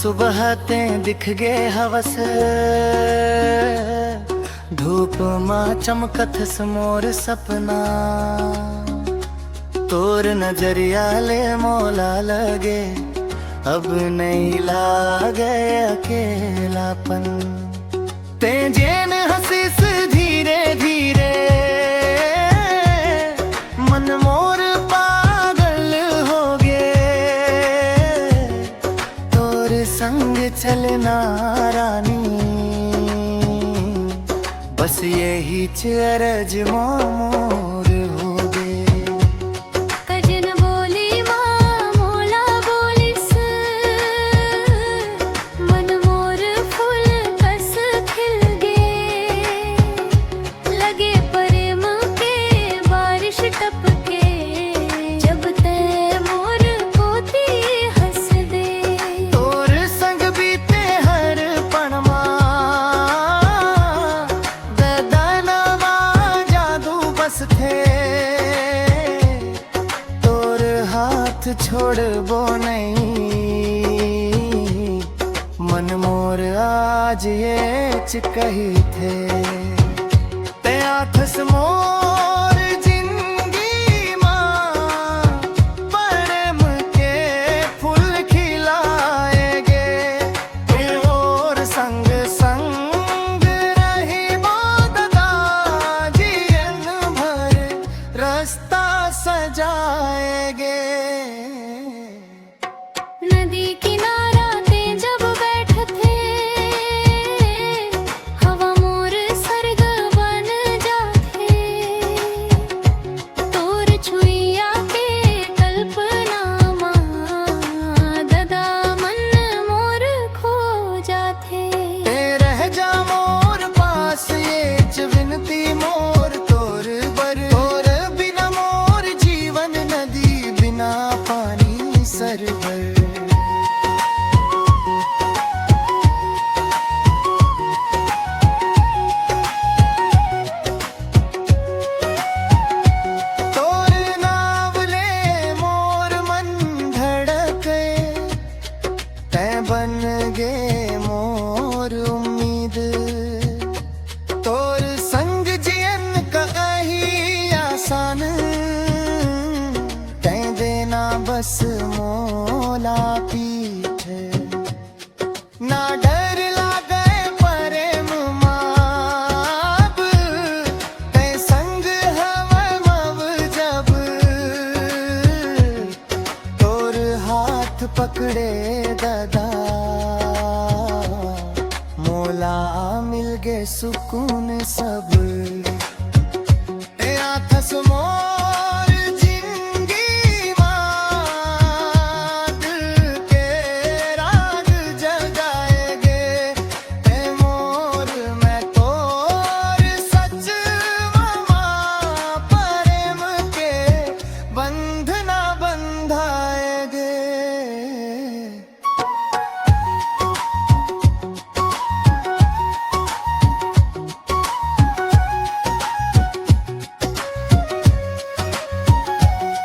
सुबह ते दिख गे हवस, धूप मां चमकथ मोर सपना। तोर नजरिया ले मौला लगे, अब नहीं लागे अकेलापन। ते जेन हसीस धीरे धीरे, मन मोर पागल हो गे। तोर संग चलना रानी, बस यही अरज मोर हो गे। कजन बोली मां मोला बोलिस, मन मोर फूल कस खिल गे। लगे प्रेम के बारिश टपके, जब ते मोर पोती हंस दे। तोर संग बीते हर पणमा, ददनवा जादू बस थे। तोर हाथ छोड़बो नहीं, मन मोर आज ये कही थे। ते आथस मोर जिंदगी मां, प्रेम के फूल खिलाएगे। और संग संग रही ददा, जीवन भर रास्ता सजाएगे। नदी किनारा ते जब बैठ थे, हवा मोर सर्ग बन जाथे। तोर छुइया के कल्पना मां, ददा मन मोर खो जाथे। ते रह जा मोर पास ये विनती मोर तोर बर। तोर बिना मोर जीवन नदी बिना पानी सरबर। तोर नाव ले मोर मन धड़के, तैं बन गे मोर उम्मीद। तोर संग जियन का ही आसान, तैं देना बस मोला पीठ। ना डर लागे प्रेम माब, तैं संग हवा मव जब। तोर हाथ पकड़े ददा, मोला मिल गे सुकून सब।